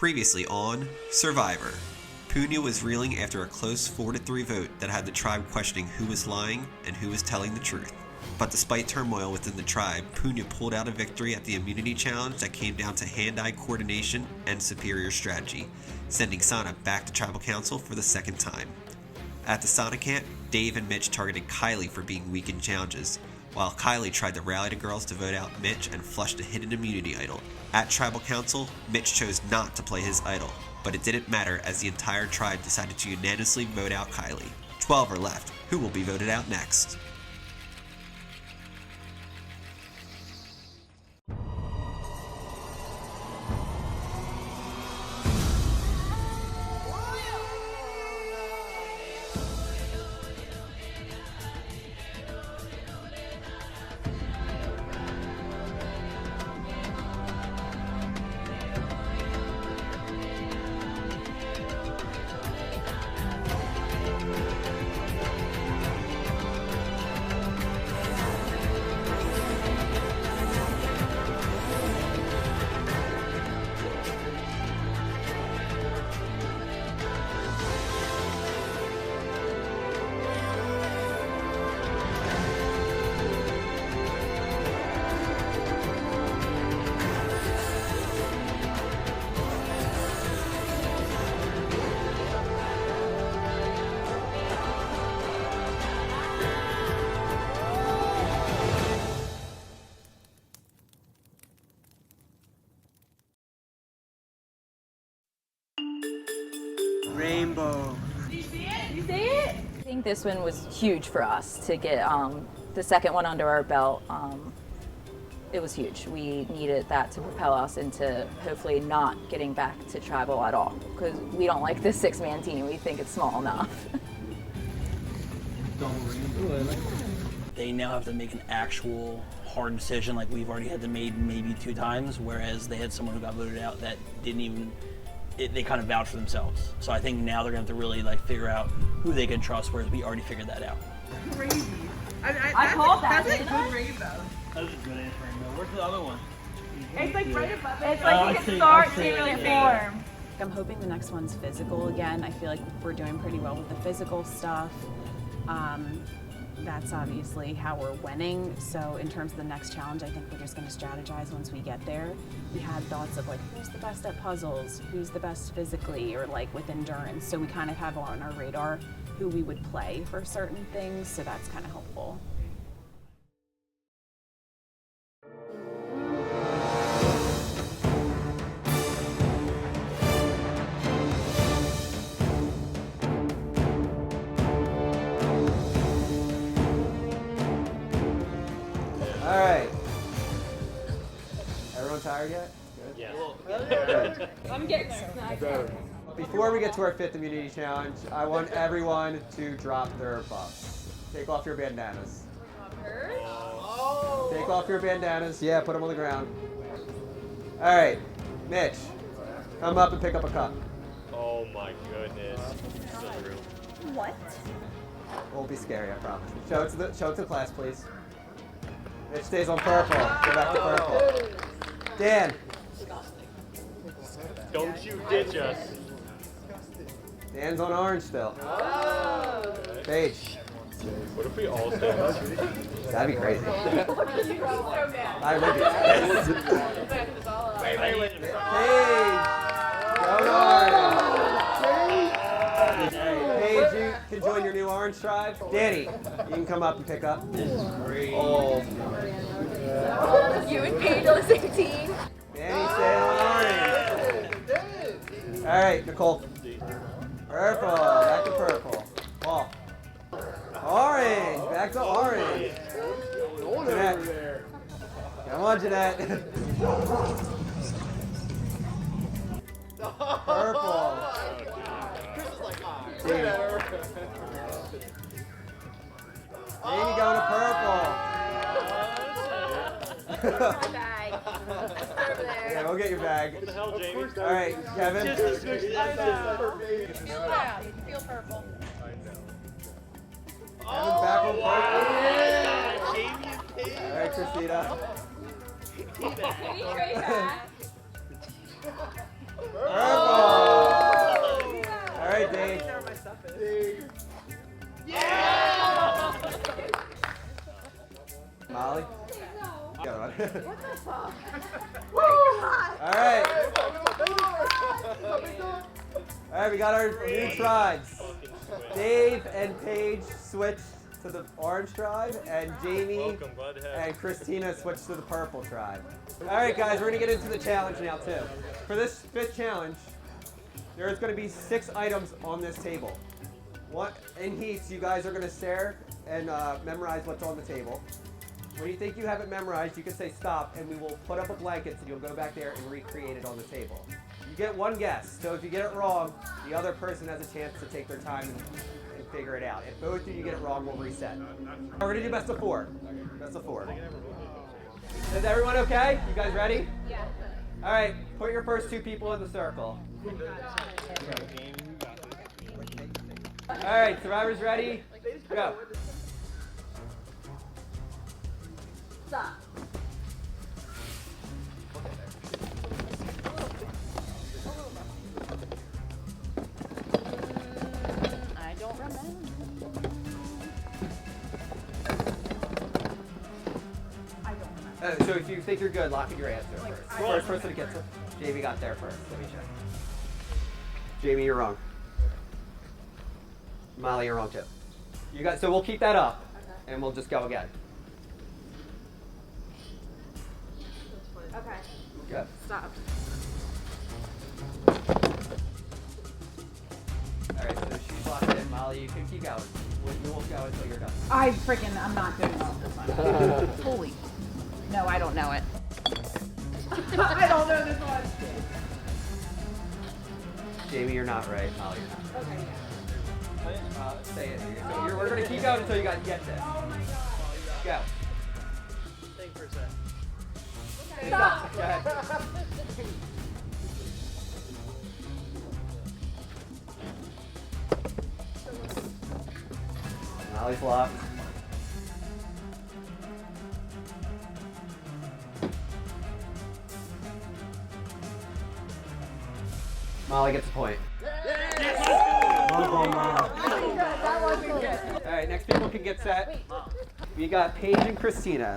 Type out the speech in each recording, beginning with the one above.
Previously on Survivor. Punya was reeling after a close 4-3 vote that had the tribe questioning who was lying and who was telling the truth. But despite turmoil within the tribe, Punya pulled out a victory at the immunity challenge that came down to hand-eye coordination and superior strategy, sending Sana back to tribal council for the second time. At the Sana camp, Dave and Mitch targeted Kylie for being weak in challenges, while Kylie tried to rally the girls to vote out Mitch and flushed a hidden immunity idol. At tribal council, Mitch chose not to play his idol, but it didn't matter as the entire tribe decided to unanimously vote out Kylie. 12 are left. Who will be voted out next? Rainbow. You see it? I think this one was huge for us to get the second one under our belt. It was huge. We needed that to propel us into hopefully not getting back to tribal at all, because we don't like this 6-man team. We think it's small enough. They now have to make an actual hard decision like we've already had to make maybe 2 times, whereas they had someone who got voted out that didn't even, they kind of vouched for themselves. So I think now they're going to have to really figure out who they can trust, whereas we already figured that out. Crazy. I called that. That's a good rainbow. That was a good answer, Rainbow. Where's the other one? It's like right above it. It's like you can start to really form. I'm hoping the next one's physical again. I feel like we're doing pretty well with the physical stuff. That's obviously how we're winning. So in terms of the next challenge, I think we're just going to strategize once we get there. We had thoughts of who's the best at puzzles, who's the best physically, or with endurance. So we kind of have on our radar who we would play for certain things. So that's kind of helpful. All right. Everyone tired yet? Good? Yeah. Good. I'm getting there. Before we get to our 5th immunity challenge, I want everyone to drop their buffs. Take off your bandanas. Take off your bandanas. Yeah, put them on the ground. All right. Mitch, come up and pick up a cup. Oh my goodness. What? It won't be scary, I promise. Show it to the class, please. Mitch stays on purple. Go back to purple. Dan. Don't you ditch us. Dan's on orange still. Paige. What if we all stay? That'd be crazy. I would be. Paige. Go orange. Paige, you can join your new orange tribe. Danny, you can come up and pick up. Oh. You and Paige on the same team. Danny, stay on orange. All right, Nicole. Purple, back to purple. Paul. Orange, back to orange. Jeanette. Come on, Jeanette. Purple. Jamie. Jamie going to purple. My bag. Yeah, we'll get your bag. What the hell, Jamie? All right, Kevin. Feel purple. Kevin's back on purple. Yeah, Jamie and Paige. All right, Christina. Can you trade that? Purple. All right, we got our new tribes. Dave and Paige switched to the orange tribe, and Jamie Welcome, glad to have you. and Christina switched to the purple tribe. All right, guys, we're gonna get into the challenge now too. For this 5th challenge, there's gonna be 6 items on this table. One in heats, you guys are gonna stare and memorize what's on the table. When you think you have it memorized, you can say stop, and we will put up a blanket, and you'll go back there and recreate it on the table. You get one guess, so if you get it wrong, the other person has a chance to take their time and figure it out. If both of you get it wrong, we'll reset. We're gonna do best of 4. Best of 4. Is everyone okay? You guys ready? Yeah. All right, put your first 2 people in the circle. All right, survivors ready? Go. Stop. I don't remember. So if you think you're good, lock in your answer first. First person to get to. Jamie got there first. Let me check. Jamie, you're wrong. Molly, you're wrong too. You got. So we'll keep that up, and we'll just go again. Okay. Go. Stop. All right. So she's locked in. Molly, you can keep going. We won't go until you're done. I'm not doing well this one. Holy. No, I don't know it. I don't know this one. Jamie, you're not right. Molly, you're not right. Okay, yeah. Say it. So we're gonna keep going until you get this. Oh my god. Go. Think for a sec. Stop. Go ahead. Molly's locked. Molly gets a point. Alright, next people can get set. We got Paige and Christina.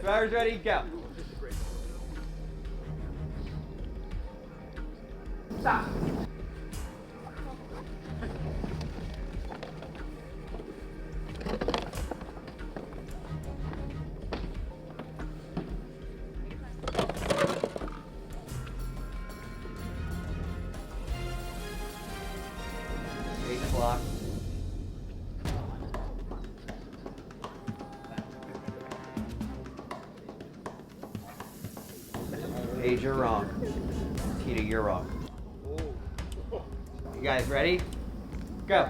Drivers ready? Go. Stop. Paige is locked. Paige, you're wrong. Tina, you're wrong. You guys ready? Go.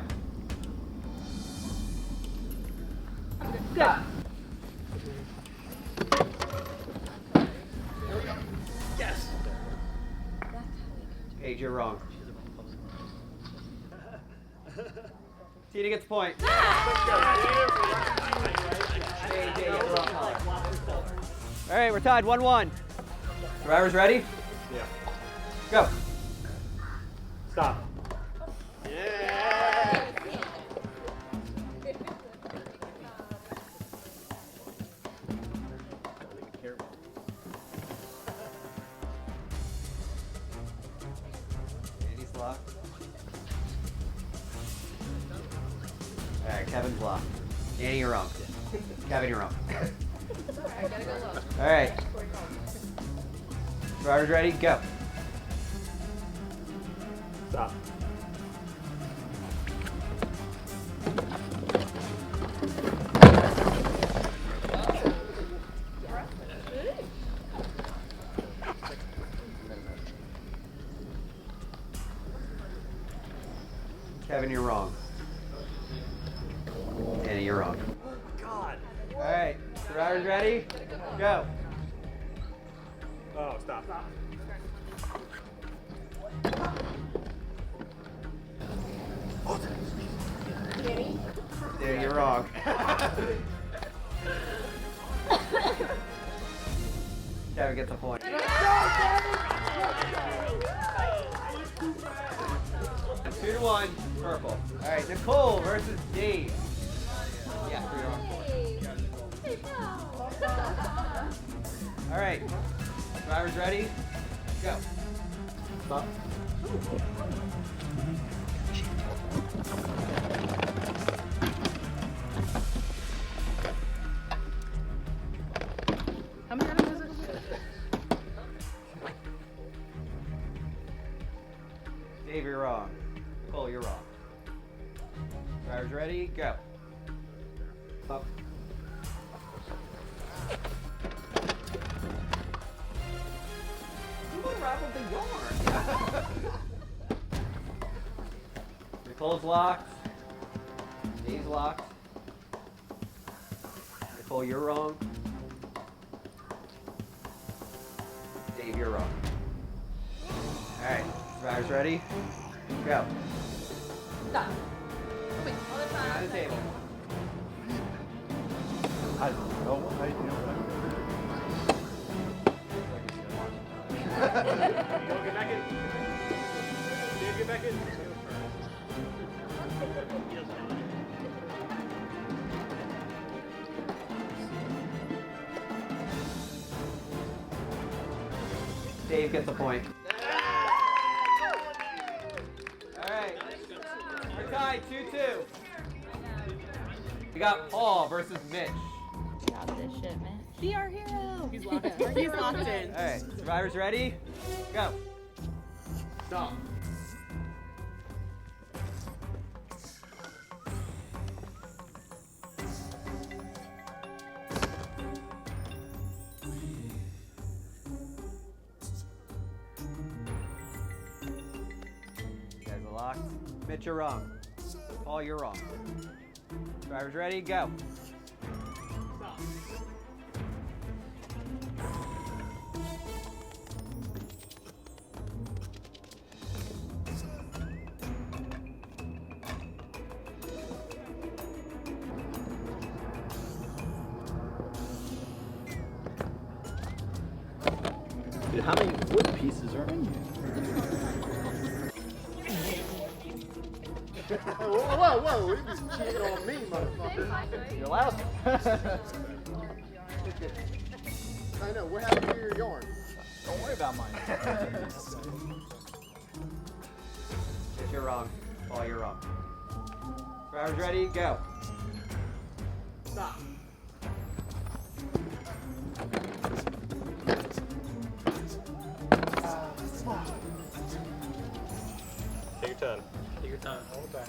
Stop. Yes! Paige, you're wrong. Tina gets a point. Paige, you're wrong. All right, we're tied 1-1. Drivers ready? Yeah. Go. Stop. Yeah! Andy's locked. All right, Kevin's locked. Andy, you're wrong. Kevin, you're wrong. All right. Drivers ready? Go. Stop. Kevin, you're wrong. Andy, you're wrong. God. All right. Drivers ready? Go. Oh, stop. Yeah, you're wrong. Kevin gets a point. 2-1, purple. All right, Nicole versus Dave. Yeah, 3-1. All right, drivers ready? Go. Stop. How many items is it? Dave, you're wrong. Nicole, you're wrong. Drivers ready? Go. Stop. You unraveled the yarn. Nicole's locked. Dave's locked. Nicole, you're wrong. Dave, you're wrong. Alright, drivers ready? Go. Stop. Wait, other side. On the table. I don't know what I do. Get back in. Dave, get back in. Dave gets a point. Alright. We're tied 2-2. We got Paul versus Mitch. Got this shit, man. Be our hero. He's locked in. He's locked in. Alright, survivors ready? Go. Stop. You guys are locked. Mitch, you're wrong. Paul, you're wrong. Drivers ready? Go. Stop. Dude, how many wood pieces are in here? Whoa, you just cheating on me, motherfucker. You're allowed. I know, what happened to your yarn? Don't worry about mine. Mitch, you're wrong. Paul, you're wrong. Drivers ready? Go. Stop. Take your time. Take your time. Hold it back.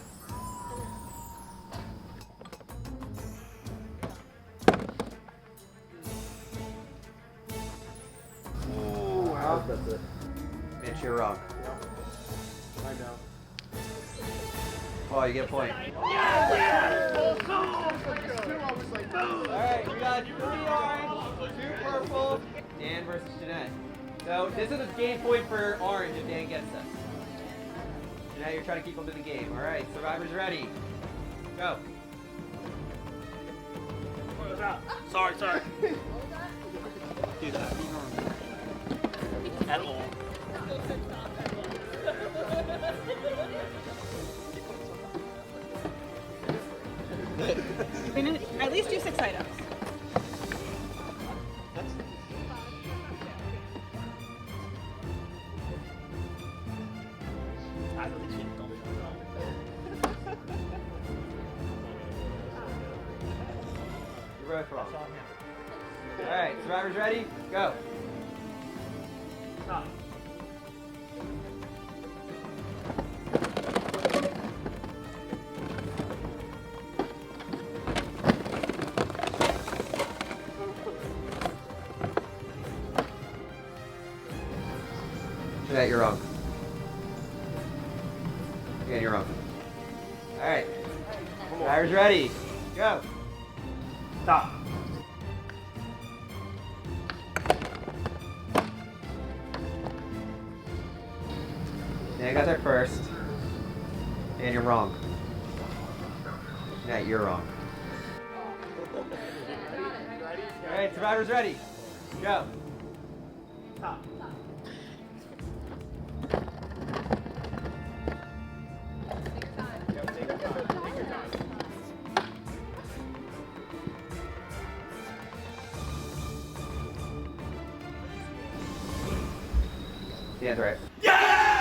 Ooh, wow. That's it. Mitch, you're wrong. I know. Paul, you get a point. Alright, we got 3 orange, 2 purple, Dan versus Jeanette. So this is a game point for orange if Dan gets this. Jeanette, you're trying to keep them in the game. Alright, survivors ready. Go. Sorry. Dude, at all. At least do 6 items. I really shouldn't don't. You're both wrong. Alright, survivors ready? Go. Stop. Jeanette, you're wrong. Dan, you're wrong. Alright. Survivors ready? Go. Stop. Dan got there first. Dan, you're wrong. Jeanette, you're wrong. Alright, survivors ready? Go. Stop. Dan's right. Yeah!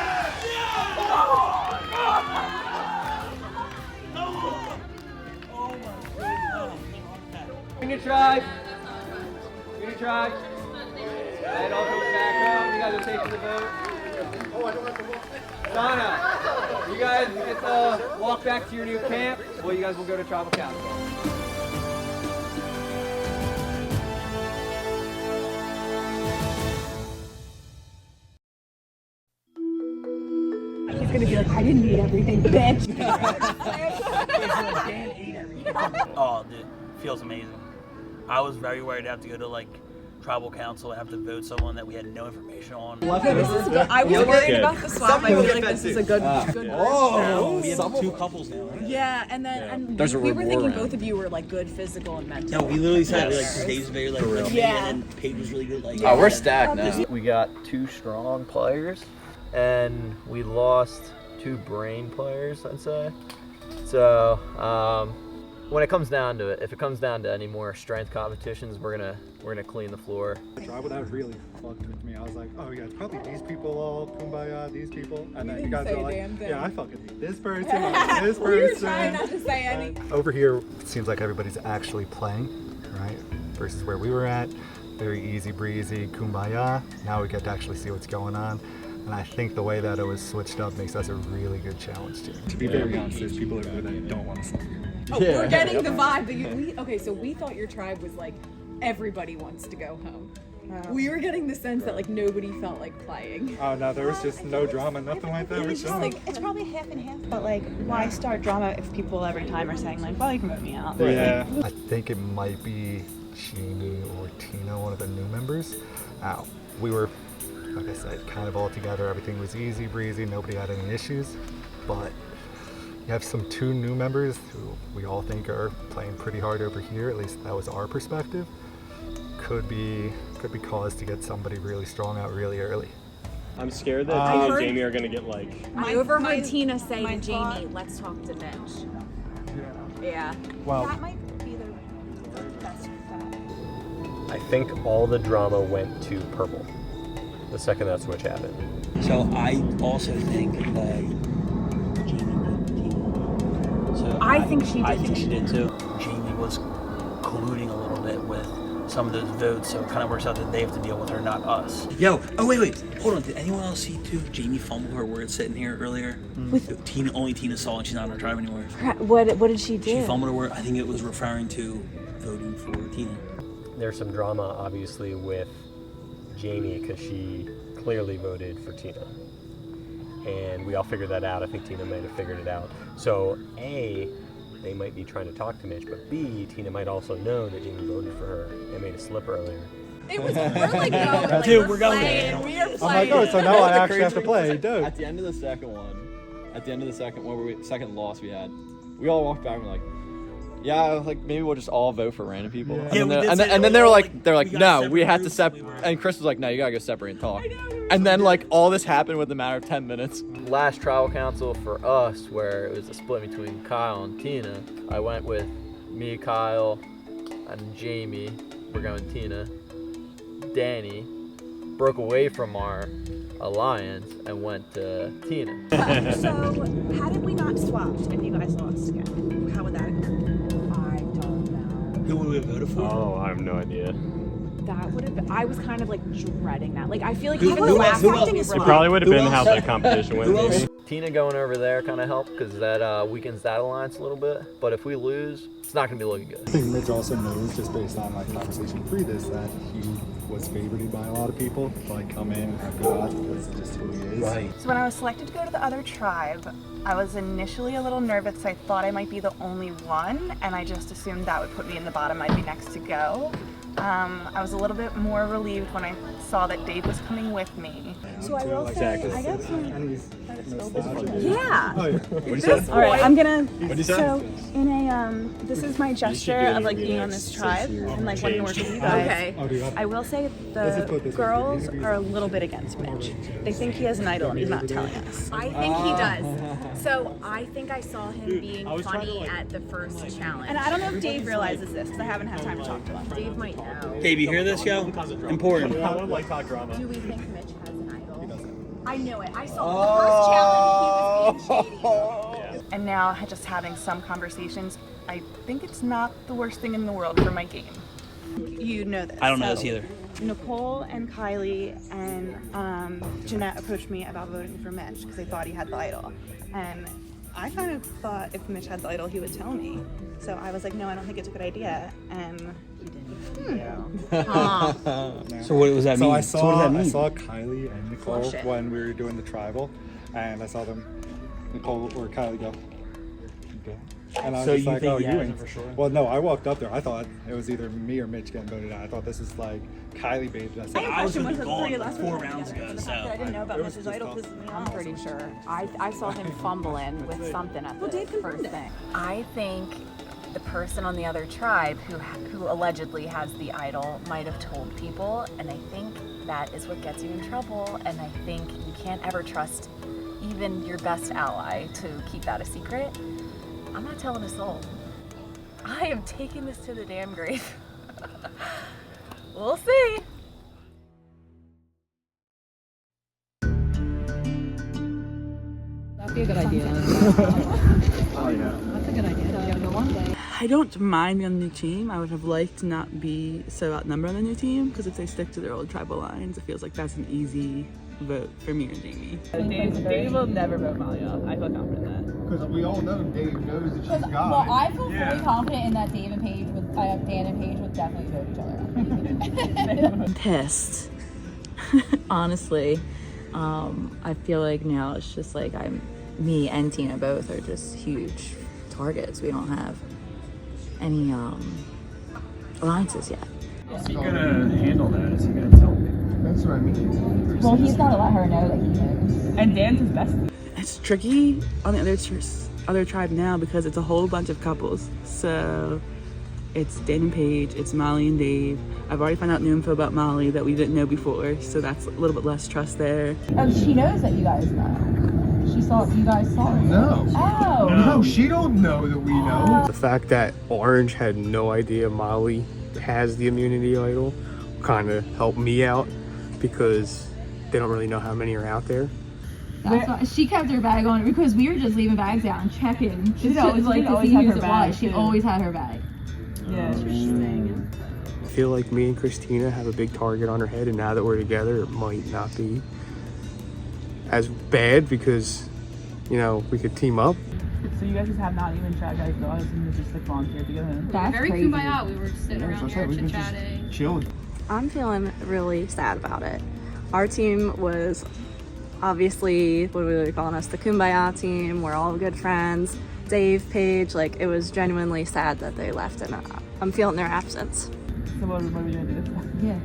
Union Tribe. Union Tribe. It all comes back up. You guys are taking the vote. Oh, I don't have to walk. Donna, you guys get to walk back to your new camp. Well, you guys will go to Tribal Council. He's gonna be like, I didn't eat everything, bitch. Oh, dude, feels amazing. I was very worried to have to go to like tribal council and have to vote someone that we had no information on. This is good. I was worried about the swap. I feel like this is a good Oh, we have 2 couples now. Right? Yeah, and then we were thinking both of you were like good physical and mental. No, we literally said like Dave's very like Yeah. and Paige was really good. Like, Oh, we're stacked now. We got 2 strong players, and we lost 2 brain players, I'd say. So, when it comes down to it, if it comes down to any more strength competitions, we're gonna clean the floor. The tribal that really fucked with me. I was like, oh yeah, it's probably these people all kumbaya, these people, and then you guys are like, yeah, I fucking hate this person, I hate this person. We were trying not to say any. Over here, it seems like everybody's actually playing, right? Versus where we were at, very easy breezy, kumbaya. Now we get to actually see what's going on. And I think the way that it was switched up makes us a really good challenge team. To be very honest, there's people over there that don't want to stop here. Oh, we're getting the vibe that so we thought your tribe was like everybody wants to go home. We were getting the sense that like nobody felt like playing. Oh no, there was just no drama, nothing like that. It's just like it's probably half and half, but like why start drama if people every time are saying like, well, you can move me out. Yeah. I think it might be Jamie or Tina, one of the new members. We were, like I said, kind of all together. Everything was easy breezy. Nobody had any issues, but you have 2 new members who we all think are playing pretty hard over here. At least that was our perspective. Could be cause to get somebody really strong out really early. I'm scared that Tina and Jamie are gonna get like. I overheard Tina say to Jamie, let's talk to Mitch. Yeah. Well, That might be the best bet. I think all the drama went to purple the second that switch happened. So I also think that Jamie wrote Tina. So I think she did I think too. she did too. Jamie was colluding a little bit with some of those votes, so it kind of works out that they have to deal with her, not us. Yo, oh wait, hold on. Did anyone else see too? Jamie fumbled her words sitting here earlier. With Tina, only Tina saw, and she's not in her tribe anymore. What did she do? She fumbled her word. I think it was referring to voting for Tina. There's some drama, obviously, with Jamie because she clearly voted for Tina. And we all figured that out. I think Tina might have figured it out. So, A, they might be trying to talk to Mitch, but B, Tina might also know that Jamie voted for her and made a slip earlier. It was we're like going, like, Dude, we're going playing. there. We are I'm like, playing. oh, so now I actually have to play. Dope. At the end of the second second loss we had, we all walked back and were like, yeah, like maybe we'll just all vote for random people. Yeah. And, Yeah, then, we they were like, we got no, we separate have to groups, separate. we were- And Chris was like, no, you gotta go separate and talk. And then like all this happened within a matter of 10 minutes. Last tribal council for us, where it was a split between Kyle and Tina, I went with me, Kyle, and Jamie. We're going Tina. Danny broke away from our alliance and went to Tina. So how did we not swap if you guys lost again? How would that I don't know. Who would we have voted for? Oh, I have no idea. That would have been, I was kind of like dreading that. Like, I feel like Who- even who the else- last who time else- we It were It probably would have Who been else? how the competition went. Who else? Maybe. Tina going over there kind of helped because that weakens that alliance a little bit. But if we lose, it's not going to be looking good. I think Mitch also knows, just based on like conversation pre this, that he was favored by a lot of people to like come in and have good odds because it's just who he is. Right. So when I was selected to go to the other tribe, I was initially a little nervous because I thought I might be the only one, and I just assumed that would put me in the bottom. I'd be next to go. I was a little bit more relieved when I saw that Dave was coming with me. So I will say, I got some. Yeah. Oh, yeah. What'd you say? All right, I'm gonna. What'd you say? So in a, this is my gesture of like being on this tribe and like wanting to work with you guys. Okay. Oh, dude, I will say Let's just put it the this way. girls are a little bit against Mitch. They think he has an idol and he's not telling us. I think he does. So I think I saw him being funny at the first challenge. And I don't know if Dave realizes this because I haven't had time to talk to him. Dave might know. Dave, you hear this, yo? Important. I would like talk drama. Do we think Mitch has an idol? I knew it. I saw the first challenge he was being shady. and now just having some conversations, I think it's not the worst thing in the world for my game. You know this. I don't know this either. Nicole and Kylie and Jeanette approached me about voting for Mitch because they thought he had the idol. And I kind of thought if Mitch had the idol, he would tell me. So I was like, no, I don't think it's a good idea. And he didn't. So what does that mean? I So what does that mean? saw Kylie and Nicole Flush it. when we were doing the tribal, and I saw them, Nicole or Kylie go. And I was So just you like, think oh, he you has ain't. it for sure? Well, no, I walked up there. I thought it was either me or Mitch getting voted out. I thought this is like Kylie baited us. I was Question with was Nicole the like three 4 of us rounds ago, the fact so. that I didn't know about It was Mitch's just idol tough. pisses me I'm off. pretty sure. I saw him fumbling with something at the first thing. I think the person on the other tribe who allegedly has the idol might have told people, and I think that is what gets you in trouble. And I think you can't ever trust even your best ally to keep that a secret. I'm not telling a soul. I am taking this to the damn grave. We'll see. That'd be a good idea. Oh yeah. That's a good idea. I don't mind being on the new team. I would have liked to not be so outnumbered on the new team, because if they stick to their old tribal lines, it feels like that's an easy vote for me and Jamie. Dave will never vote Molly off. I feel confident in that. Because we all know Dave knows that she's Well, I feel Yeah. confident in that Dave and Paige would, Dan and Paige would definitely vote each other out. I'm pissed. Honestly, I feel like now it's just like me and Tina both are just huge targets. We don't have any alliances yet. How's he gonna handle that? Is he gonna tell me? That's what I mean. Well, he's got to let her know that he knows. And Dan's his bestie. It's tricky on the other tribe now because it's a whole bunch of couples. So it's Dan and Paige, it's Molly and Dave. I've already found out new info about Molly that we didn't know before, so that's a little bit less trust there. Oh, she knows that you guys know. You guys saw her. No. Oh. No, she don't know that we know. The fact that Orange had no idea Molly has the immunity idol kind of helped me out because they don't really know how many are out there. That's why she kept her bag on because we were just leaving bags out and checking. She's always like to always see had who her it bag, was. She too. always had her bag. Yeah. I feel like me and Christina have a big target on our head, and now that we're together, it might not be as bad because, you know, we could team up. So you guys just have not even strategized at all, and just like volunteered to go home. That's Very crazy. kumbaya. We were sitting around there chit-chatting. Chilled. I'm feeling really sad about it. Our team was obviously, what are we calling us? The Kumbaya team. We're all good friends. Dave, Paige, like it was genuinely sad that they left, and I'm feeling their absence. So what are we gonna do? Yeah.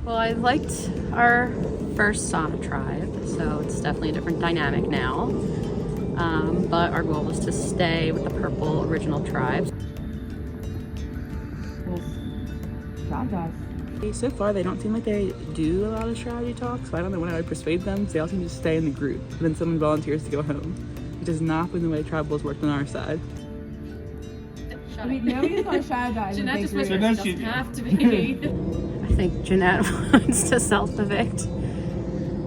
Well, I liked our first Sana tribe, so it's definitely a different dynamic now. But our goal is to stay with the purple original tribe. So far, they don't seem like they do a lot of strategy talks, so I don't know when I would persuade them. They all seem to stay in the group, and then someone volunteers to go home, which has not been the way tribals worked on our side. I mean, nobody's going to strategize. Jeanette just was whispered, it doesn't have to be. I think Jeanette wants to self-evict,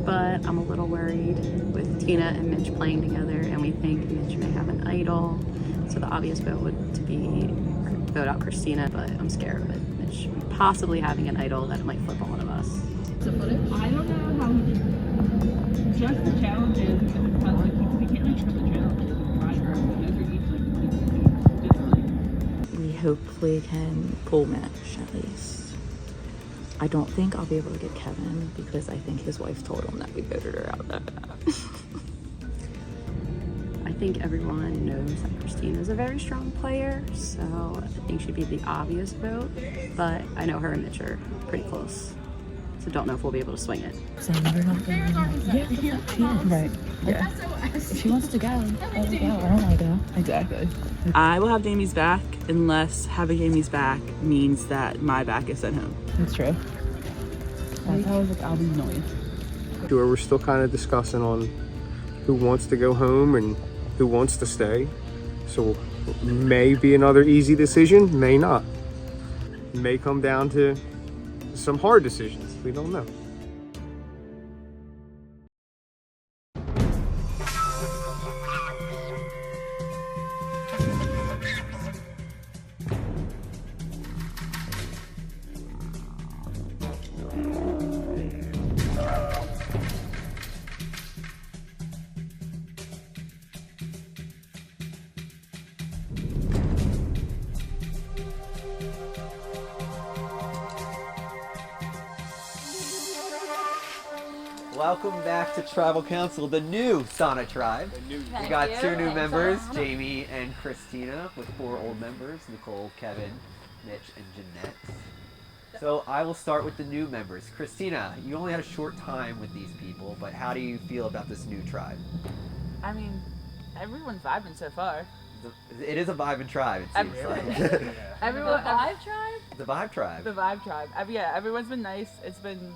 but I'm a little worried with Tina and Mitch playing together, and we think Mitch may have an idol. So the obvious vote would be vote out Christina, but I'm scared of it. Mitch possibly having an idol that it might flip on one of us. I don't know how just the challenges, like we can't really trust the challenges of drivers because they're each like differently. We hopefully can pull Mitch at least. I don't think I'll be able to get Kevin because I think his wife told him that we voted her out. I think everyone knows that Christina is a very strong player, so I think she'd be the obvious vote, but I know her and Mitch are pretty close, so don't know if we'll be able to swing it. So we're not going to Right. Yeah. If she wants to go, let her go. I don't want to go. Exactly. I will have Jamie's back unless having Jamie's back means that my back is sent home. That's true. That's how I was like, I'll be annoyed. We're still kind of discussing on who wants to go home and who wants to stay. So may be another easy decision, may not. May come down to some hard decisions. We don't know. Welcome back to Tribal Council, the new Sauna Tribe. We got two new members, Jamie and Christina, with 4 old members, Nicole, Kevin, Mitch, and Jeanette. So I will start with the new members. Christina, you only had a short time with these people, but how do you feel about this new tribe? I mean, everyone's vibing so far. It is a vibing tribe, it seems like. Everyone, The Vibe Tribe? The Vibe Tribe. The Vibe Tribe. Yeah, everyone's been nice. It's been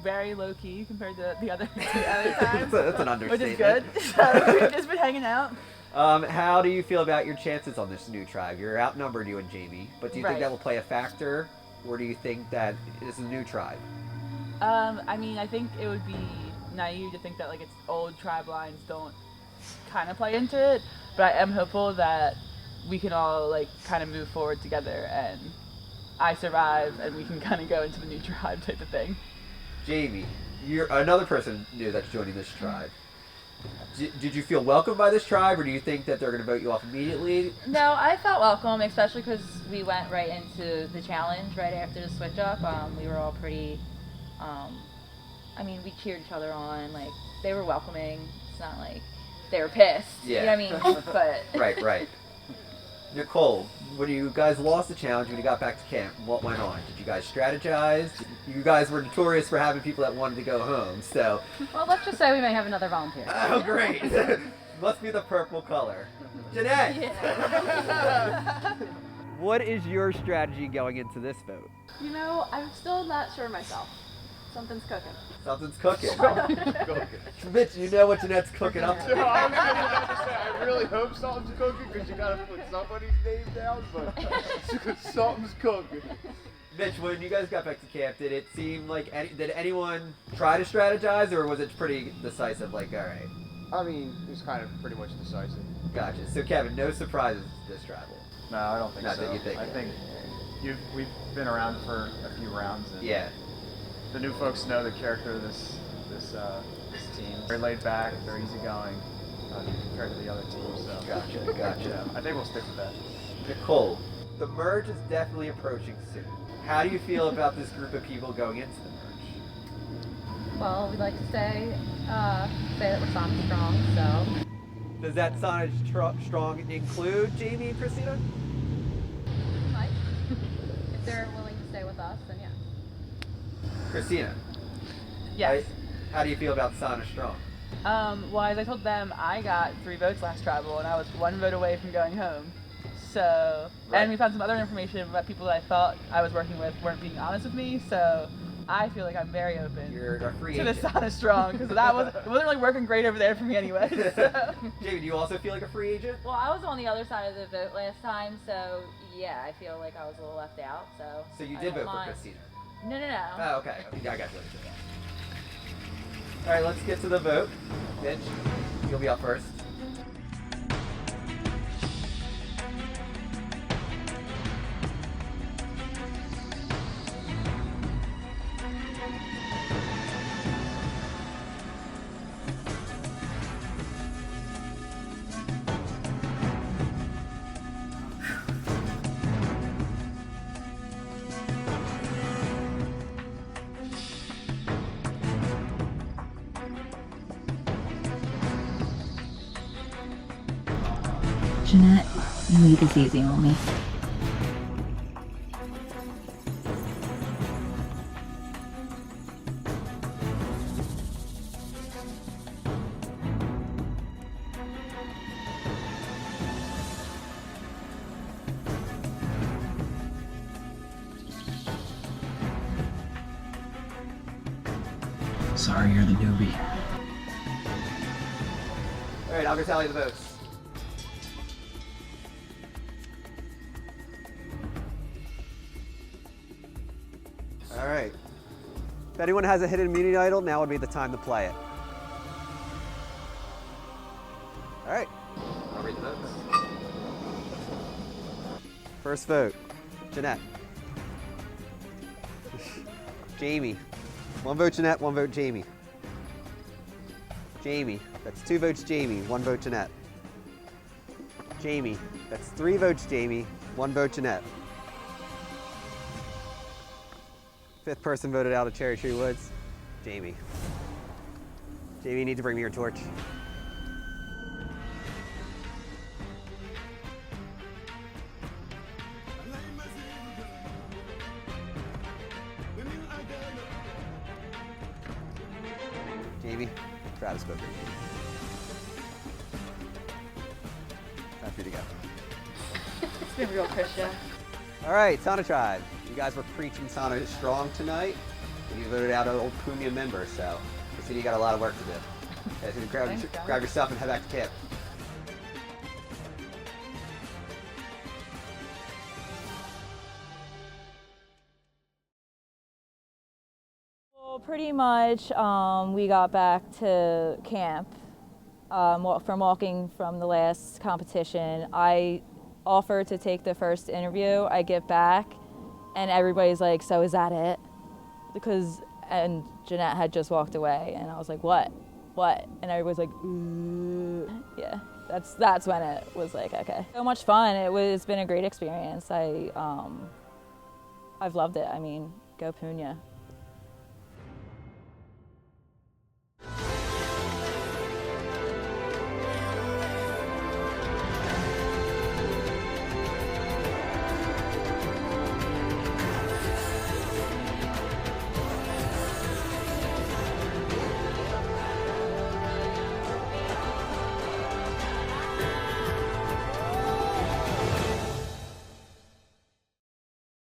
very low key compared to the other times. That's an understatement. Which is good. So we've just been hanging out. How do you feel about your chances on this new tribe? You're outnumbered, you and Jamie, but do you think Right. that will play a factor, or do you think that this is a new tribe? I mean, I think it would be naive to think that like its old tribe lines don't kind of play into it, but I am hopeful that we can all like kind of move forward together and I survive and we can kind of go into the new tribe type of thing. Jamie, you're another person new that's joining this tribe. Did you feel welcomed by this tribe, or do you think that they're going to vote you off immediately? No, I felt welcome, especially because we went right into the challenge right after the switch up. We were all pretty, I mean, we cheered each other on. Like, they were welcoming. It's not like they were pissed. Yeah. You know what I mean? But Right. Nicole, when you guys lost the challenge, when you got back to camp, what went on? Did you guys strategize? You guys were notorious for having people that wanted to go home, so... Well, let's just say we may have another volunteer. Oh, great. Must be the purple color. Jeanette! Yeah. What is your strategy going into this vote? You know, I'm still not sure myself. Something's cooking. Something's cooking. Mitch, you know what Jeanette's cooking up So to. I was about to say, I really hope something's cooking because you gotta put somebody's name down, but something's cooking. Mitch, when you guys got back to camp, did it seem like did anyone try to strategize, or was it pretty decisive? Like, all right. I mean, it's kind of pretty much decisive. Gotcha. So Kevin, no surprises this travel. No, I don't think Not so. that you think. I think we've been around for a few rounds. And Yeah. The new folks know the character of this team. They're laid back, they're easygoing compared to the other teams. So. Gotcha. Yeah, I think we'll stick with that. Nicole, the merge is definitely approaching soon. How do you feel about this group of people going into the merge? Well, we'd like to say that we're Sonic Strong, so. Does that Sonic Strong include Jamie and Christina? Might. If they're willing to stay with us, then yeah. Christina. Yes. How do you feel about Sonic Strong? Well, as I told them, I got 3 votes last travel, and I was 1 vote away from going home. So, Right. and we found some other information about people that I thought I was working with weren't being honest with me. So, I feel like I'm very open You're a free to the agent. Sauna Strong because it wasn't really working great over there for me anyway. So. Jamie, do you also feel like a free agent? well, I was on the other side of the vote last time, so yeah, I feel like I was a little left out. So So you I did don't vote mind. for Christina? No. Oh, okay. I got you. All right, let's get to the vote. Mitch, you'll be up first. Jeanette, you made this easy on me. Sorry, you're the newbie. All right, I'll go tally the votes. All right. If anyone has a hidden immunity idol, now would be the time to play it. All right. I'll read the votes. First vote, Jeanette. Jamie. 1 vote Jeanette, 1 vote Jamie. Jamie. That's 2 votes Jamie, 1 vote Jeanette. Jamie. That's 3 votes Jamie, 1 vote Jeanette. 5th person voted out of Cherry Tree Woods, Jamie. Jamie, you need to bring me your torch. Jamie, Travis spoke for you. Time for you to go. It's been real, Christian. All right, Sauna Tribe. You guys were preaching Sauna strong tonight, and you voted out an old Punya member, so I see you got a lot of work to do. Yeah, so grab your stuff and head back to camp. Well, pretty much we got back to camp from walking from the last competition. I offered to take the first interview. I get back and everybody's like, so is that it? And Jeanette had just walked away and I was like, what? And everybody's like, ooh. Yeah, that's when it was like, okay. So much fun. It's been a great experience. I've loved it. I mean, go Punya.